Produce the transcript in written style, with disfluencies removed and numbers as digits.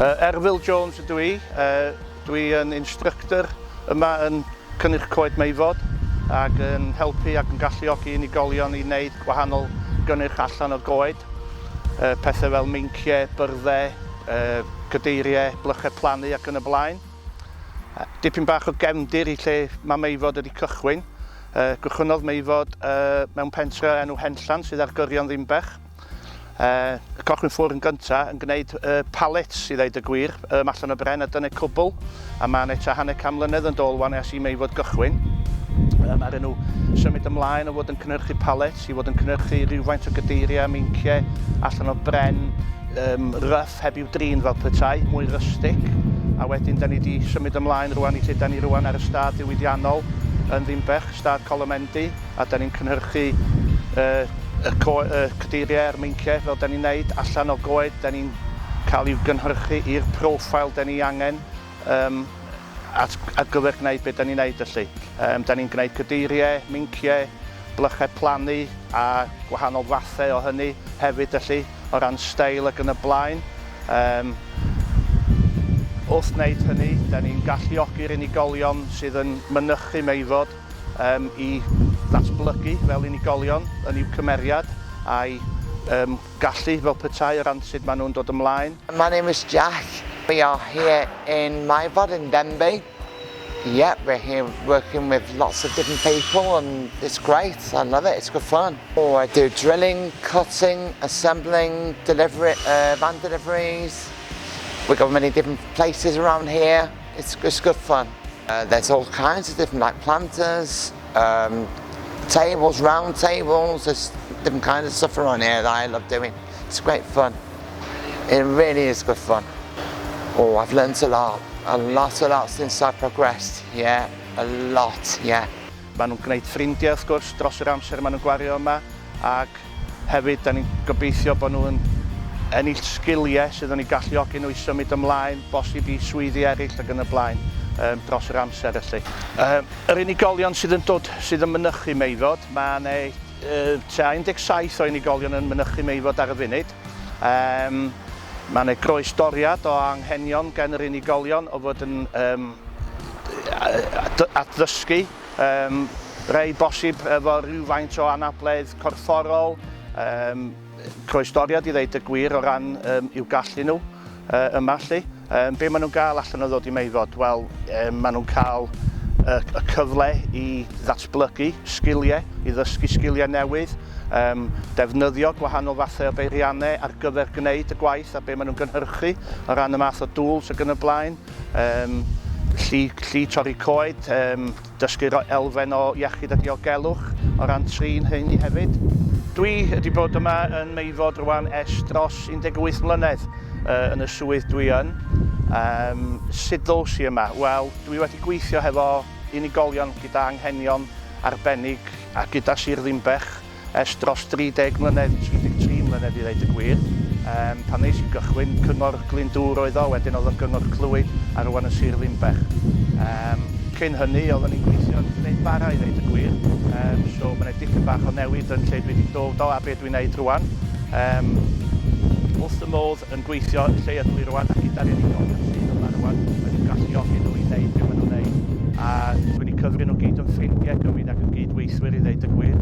Erfil Jones ydw i. Dwi yn instructor yma yn Cynnyrch Coed Meifod ac yn helpu ac yn galluogi unigolion i wneud gwahanol gynnyrch allan o goed. Pethau fel minciau, byrddau, cadeiriau, blychau plannu ac yn y blaen. Dipyn bach o gefndir i lle mae Meifod wedi cychwyn. Gwchwynnodd Meifod mewn pentre enw Henllan sydd ar gyrion Dinbych. Y cochwyn ffwr yn gyntaf yn gwneud pallets i ddeud y gwir allan o pren a dyna cwbl, a mae'n eto hanner can mlynedd yn dôl wan ers i Meifod gychwyn. Mae'r enw symud ymlaen o fod yn cynhyrchu pallets i fod yn cynhyrchu rhywfaint o gadeiriau, minciau allan o bren rough heb i'w drin fel petai, mwy rustic. A wedyn da ni wedi symud ymlaen rwan i lle da ni rwan ar y stad diwydiannol yn Dinbych, stad Colomendi, a da ni'n cynhyrchu y cadeiriau a'r minciau fel da ni'n neud allan o goed. Da ni'n cael i'w gynhyrchu i'r profil da ni angen ar gyfer gwneud beth da ni'n neud felly. Da ni'n gwneud cadeiriau, minciau, blychau plannu a gwahanol fathau o hynny hefyd felly o ran steil ac yn y blaen. Wrth wneud hynny, da ni'n galluogi'r unigolion sydd yn mynychu Meifod i ddatblygu fel unigolion yn i'w cymeriad a'i gallu fel petai o ran sut maen nhw'n dod ymlaen. My name is Jack. We are here in Meifod in Dinbych. Yeah, we're here working with lots of different people and it's great. I love it, it's good fun. Oh, I do drilling, cutting, assembling, van deliveries. We've got many different places around here. It's good fun. There's all kinds of different like planters, tables, round tables, there's different kinds of stuff around here that I love doing. It's great fun. It really is good fun. Oh, I've learned a lot since I've progressed, yeah, a lot, yeah. Maen nhw'n gwneud ffrindiau wrth gwrs dros yr amser maen nhw'n gwario yma, ac hefyd da ni'n gobeithio bod nhw'n ennill sgiliau sydd yn ei galluogi nhw i symud ymlaen, bosib i swyddi eraill ac yn y blaen dros yr amser felly. Yr unigolion sydd yn mynychu Meifod, mae 17 o unigolion yn mynychu Meifod ar y funud. Mae groesdoriad o anghenion gen yr unigolion o fod yn at ddysgu, rhai bosib efo rhywfaint o anabledd corfforol, croesdoriad i ddeud y gwir o ran i'w gallu nhw yma lly. Be maen nhw'n gael allan o ddod i Meifod? Wel, maen nhw'n cael y cyfle i ddatblygu sgiliau, i ddysgu sgiliau newydd, defnyddio gwahanol fathau o beiriannau ar gyfer gwneud y gwaith a be maen nhw'n gynhyrchu o ran y math o dŵls ac yn y blaen. Lli torri coed, dysgu elfen o iechyd a diogelwch o ran trin hynny hefyd. Dwi wedi bod yma yn Meifod rwan ers dros 18 mlynedd yn y swydd dwi yn. Sut ddos i yma? Wel, dwi wedi gweithio hefo unigolion gyda anghenion arbennig a gyda Sir Dinbych ers dros 33 mlynedd i ddeud y gwir. Pan nes i gychwyn, cyngor Glyndŵr oedd o, wedyn oedd o'n gyngor Clwyd a rwan yn Sir Dinbych. Cyn hynny, oedden ni'n gweithio yn gwneud bara i ddeud y gwir. So mae'n dipyn bach o newid yn lle dwi wedi dod o a beth dwi'n neud rwan. Wrth y modd yn gweithio lle ydw i rwan ac gyda'r unigolion sydd yma rwan. Mae'n galluogi nhw i wneud beth maen nhw'n wneud. A dwi'n cyfri nhw gyd yn ffrindiau gywir ac yn gydweithwyr i ddeud y gwir.